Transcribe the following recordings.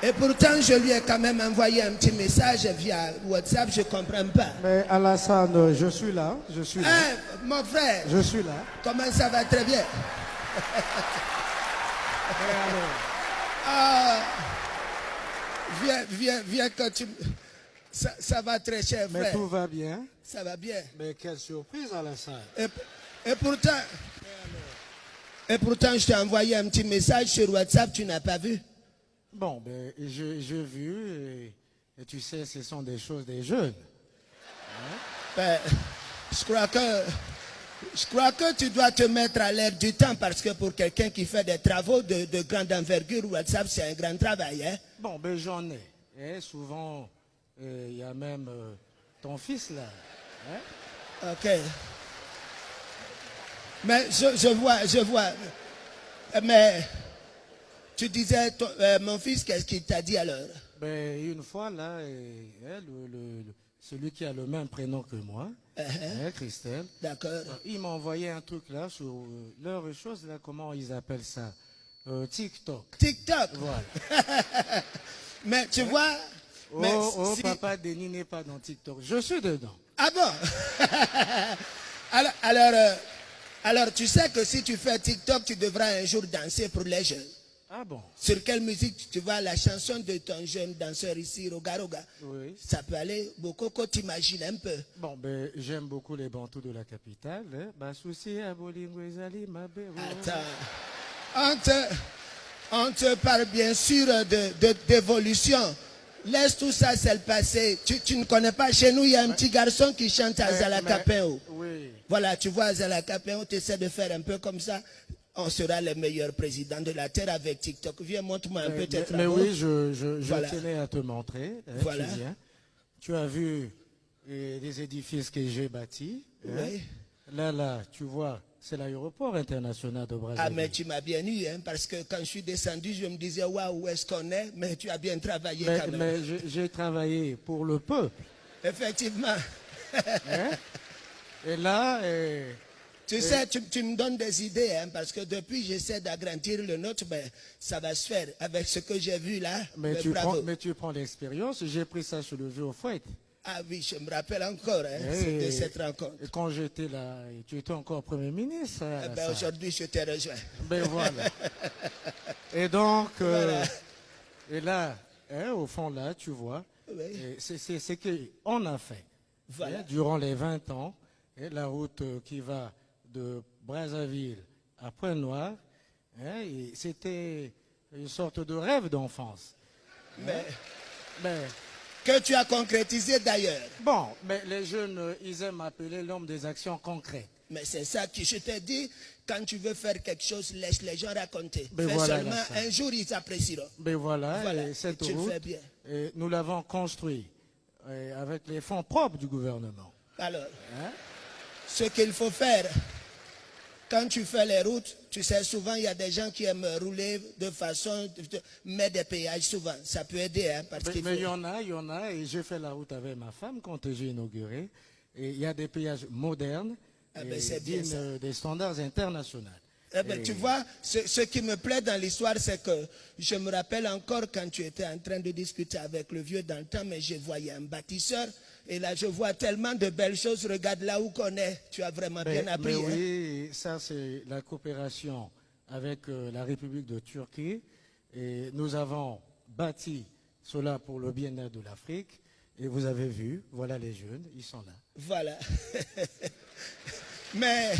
Et pourtant, je lui ai quand même envoyé un petit message via WhatsApp, je ne comprends pas. Mais Alassane, je suis là, je suis là. Hein, mon frère, Je suis là. comment ça va? Très bien. Et alors, Ah, viens que tu... Ça va très cher, mais frère. tout va bien. Ça va bien. Mais quelle surprise, Alassane. Et pourtant, je t'ai envoyé un petit message sur WhatsApp, tu n'as pas vu? Bon, ben, j'ai vu, et tu sais, ce sont des choses des jeunes. Ben, je crois que tu dois te mettre à l'air du temps parce que pour quelqu'un qui fait des travaux de grande envergure, WhatsApp, c'est un grand travail. Hein? Bon, ben j'en ai. Et souvent, il y a même ton fils là. Hein? Ok. Mais je vois. Mais tu disais, mon fils, qu'est-ce qu'il t'a dit alors? Ben, une fois là, celui qui a le même prénom que moi, Christelle, D'accord. il m'a envoyé un truc là sur leur chose là, comment ils appellent ça? TikTok. TikTok. Voilà. Mais tu vois. Mais si... Papa, Denis n'est pas dans TikTok. Je suis dedans. Ah bon? alors, tu sais que si tu fais TikTok, tu devras un jour danser pour les jeunes. Ah bon? Sur quelle musique tu vois la chanson de ton jeune danseur ici, Roga Roga? Oui. Ça peut aller beaucoup, t'imagines un peu. Bon, ben, j'aime beaucoup les bantous de la capitale. Hein. Attends, on te parle bien sûr d'évolution. Laisse tout ça, c'est le passé. Tu ne connais pas, chez nous, il y a un petit garçon qui chante à Zalakapéo. Oui. Voilà, tu vois, à Zalakapéo, tu essaies de faire un peu comme ça. On sera les meilleurs présidents de la Terre avec TikTok. Viens, montre-moi un peu tes travaux. Mais oui, je tenais à te montrer. Hein, voilà. Tu as vu les édifices que j'ai bâtis. Oui. Hein. Là, tu vois, c'est l'aéroport international de Brazzaville. Ah, mais tu m'as bien eu, hein, parce que quand je suis descendu, je me disais, waouh, où est-ce qu'on est? Mais tu as bien travaillé quand même. Mais j'ai travaillé pour le peuple. Effectivement. Hein? Et là... Tu sais, tu me donnes des idées, hein, parce que depuis j'essaie d'agrandir le nôtre, mais ça va se faire avec ce que j'ai vu là. Mais tu prends l'expérience, j'ai pris ça sur le vieux au fouet. Ah oui, je me rappelle encore de cette rencontre. Et quand j'étais là, tu étais encore Premier ministre. Ben aujourd'hui, je t'ai rejoint. Ben voilà. Et donc, voilà. Et là, hein, au fond là, tu vois, c'est ce qu'on a fait. Voilà. Hein, durant les 20 ans, et la route qui va de Brazzaville à Pointe-Noire, hein, c'était une sorte de rêve d'enfance. Mais que tu as concrétisé d'ailleurs. Bon, mais les jeunes, ils aiment appeler l'homme des actions concrètes. Mais c'est ça que je t'ai dit, quand tu veux faire quelque chose, laisse les gens raconter. Ben Fais voilà, seulement, un jour ils apprécieront. Ben voilà, et cette tu route, le fais bien. Nous l'avons construit avec les fonds propres du gouvernement. Alors, hein? Ce qu'il faut faire, quand tu fais les routes, tu sais, souvent il y a des gens qui aiment rouler de façon, mettre des péages souvent. Ça peut aider. Hein, mais il y en a, et j'ai fait la route avec ma femme quand j'ai inauguré. Et il y a des péages modernes, dignes des standards internationaux. Eh ben, tu vois, ce qui me plaît dans l'histoire, c'est que je me rappelle encore quand tu étais en train de discuter avec le vieux dans le temps, mais je voyais un bâtisseur. Et là, je vois tellement de belles choses. Regarde là où qu'on est. Tu as vraiment bien appris. Mais oui, ça c'est la coopération avec la République de Turquie. Et nous avons bâti cela pour le bien-être de l'Afrique. Et vous avez vu, voilà les jeunes, ils sont là. Voilà. Mais,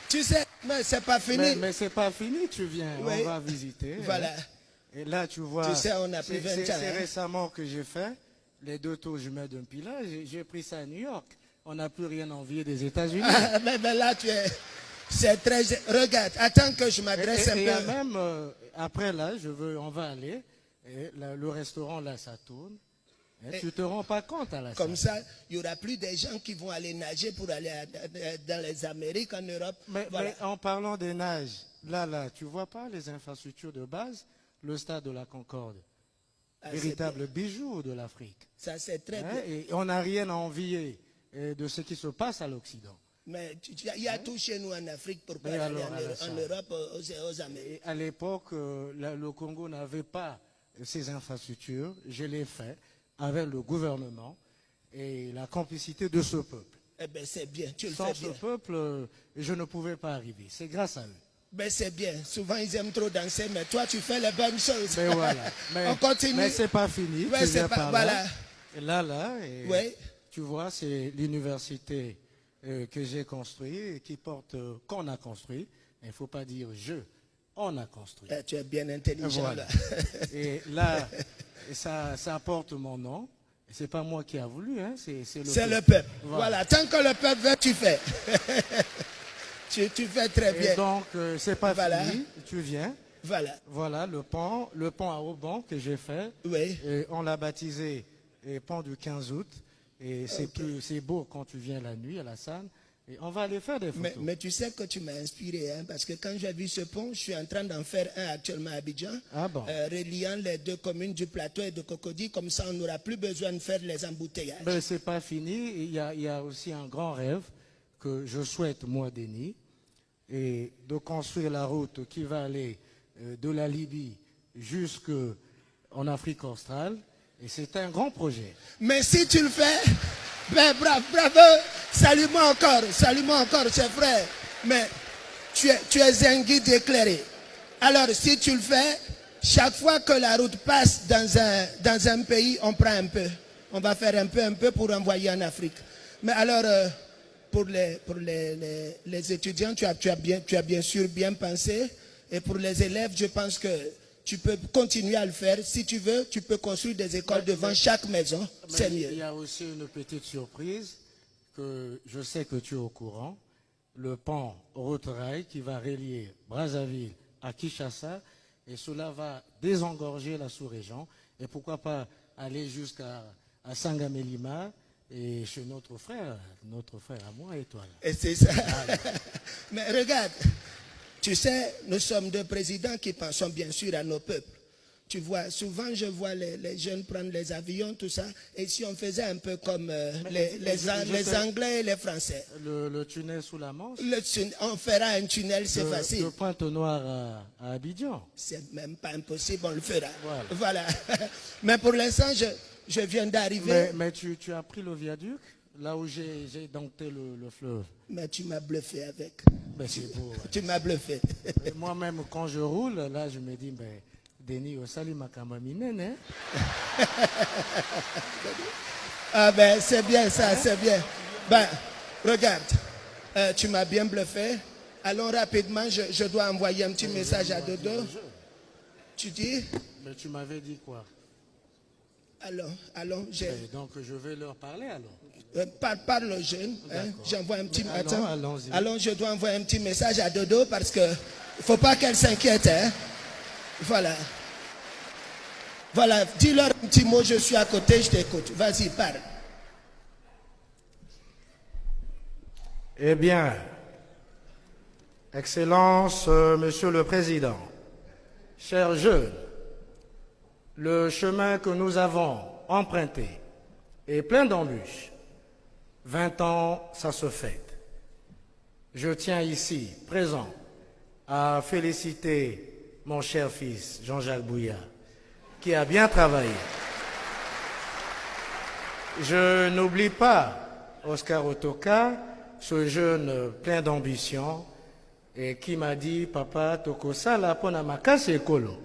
tu sais, mais c'est pas fini. Mais c'est pas fini, tu viens, oui. On va visiter. Voilà. Hein. Et là, tu vois, tu sais, on a pris 20 ans. C'est récemment que j'ai fait les 2 tours jumelles d'un Pilat. J'ai pris ça à New York. On n'a plus rien envié des États-Unis. Ah, mais là, c'est très... Regarde, attends que je m'adresse un peu. Et même, après là, on va aller. Et là, le restaurant, là, ça tourne. Tu ne te rends pas compte à la Comme ça, il n'y aura plus des gens qui vont aller nager pour aller dans les Amériques, en Europe. Mais en parlant des nages, là, tu ne vois pas les infrastructures de base, le stade de la Concorde, véritable bijou de l'Afrique. Ça, c'est très bien. Et on n'a rien à envier de ce qui se passe à l'Occident. Mais il y a tout chez nous en Afrique pour aller en Europe, aux Amériques. À l'époque, le Congo n'avait pas ces infrastructures, je l'ai fait avec le gouvernement et la complicité de ce peuple. Eh bien, c'est bien, tu le Sans fais ce bien. peuple, je ne pouvais pas arriver. C'est grâce à eux. Ben c'est bien. Souvent, ils aiment trop danser, mais toi, tu fais les bonnes choses. Mais voilà. On continue. Mais c'est pas fini. Ouais, tu c'est viens pas, par voilà. Là. Et Ouais. tu vois, c'est l'université que j'ai construite et qui porte, qu'on a construit. Il ne faut pas dire je. On a construit. Eh, tu es bien intelligent, Voilà. là. Et là, ça porte mon nom. Ce n'est pas moi qui a voulu, hein, c'est le C'est peuple. le peuple. Voilà. Voilà. Tant que le peuple veut, tu fais. tu fais très bien. Et donc, c'est pas Voilà. fini. Tu viens. Voilà. Voilà le pont à Auban que j'ai fait. Oui. Et on l'a baptisé pont du 15 août. Et c'est beau quand tu viens la nuit à la Sanne. Et on va aller faire des photos. Mais tu sais que tu m'as inspiré, hein, parce que quand j'ai vu ce pont, je suis en train d'en faire un actuellement à Abidjan, Ah bon. reliant les deux communes du Plateau et de Cocody, comme ça on n'aura plus besoin de faire les embouteillages. Mais c'est pas fini. Il y a aussi un grand rêve que je souhaite, moi, Denis, et de construire la route qui va aller de la Libye jusqu'en Afrique australe. Et c'est un grand projet. Mais si tu le fais, ben bravo, salue-moi encore, cher frère. Mais tu es un guide éclairé. Alors si tu le fais, chaque fois que la route passe dans un pays, on prend un peu. On va faire un peu pour envoyer en Afrique. Mais alors, pour les étudiants, tu as bien sûr bien pensé. Et pour les élèves, je pense que tu peux continuer à le faire. Si tu veux, tu peux construire des écoles devant chaque maison. C'est mieux. Il y a aussi une petite surprise que je sais que tu es au courant. Le pont route-rail qui va relier Brazzaville à Kinshasa. Et cela va désengorger la sous-région. Et pourquoi pas aller jusqu'à Sangamé-Lima et chez notre frère à moi et toi. Là. Et c'est ça. Mais regarde. Tu sais, nous sommes deux présidents qui pensons bien sûr à nos peuples. Tu vois, souvent je vois les jeunes prendre les avions, tout ça. Et si on faisait un peu comme les Anglais et les Français. Le tunnel sous la Manche. On fera un tunnel, c'est facile. De Pointe-Noire à Abidjan. C'est même pas impossible, on le fera. Voilà. Mais pour l'instant, je viens d'arriver. Mais tu as pris le viaduc, là où j'ai dompté le fleuve. Mais tu m'as bluffé avec. Ben, c'est beau. Ouais. Tu m'as bluffé. Moi-même, quand je roule, là, je me dis, ben, Denis, au salut ma camamine, hein? Ah ben, c'est bien ça, c'est bien. Ben, regarde, tu m'as bien bluffé. Allons rapidement, je dois envoyer un petit message à Dodo. Tu dis? Mais tu m'avais dit quoi? Allons, donc je vais leur parler alors. Parle aux jeunes. Hein? J'envoie un petit... Allons, je dois envoyer un petit message à Dodo parce que il ne faut pas qu'elle s'inquiète. Hein? Voilà, dis-leur un petit mot, je suis à côté, je t'écoute. Vas-y, parle. Eh bien, Excellence, Monsieur le Président, chers jeunes, le chemin que nous avons emprunté est plein d'embûches. 20 ans, ça se fête. Je tiens ici, présent, à féliciter mon cher fils, Jean-Jacques Bouya, qui a bien travaillé. Je n'oublie pas Oscar Otoka, ce jeune plein d'ambition, et qui m'a dit, papa, tokosala pona makase ekolo.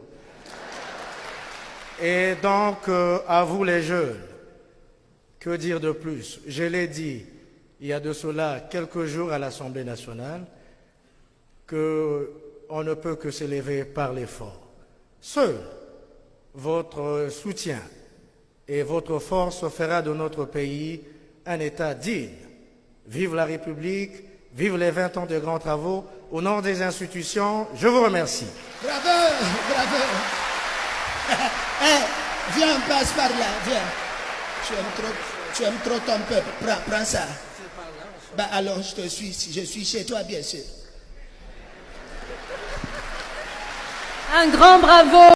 Et donc, à vous les jeunes, que dire de plus? Je l'ai dit il y a de cela quelques jours à l'Assemblée nationale, qu'on ne peut que s'élever par l'effort. Seul votre soutien et votre force fera de notre pays un État digne. Vive la République, vive les 20 ans de grands travaux. Au nom des institutions, je vous remercie. Bravo, bravo. Hey, viens, passe par là, viens. Tu aimes trop ton peuple. Prends ça. Bah alors, je te suis. Je suis chez toi, bien sûr. Un grand bravo.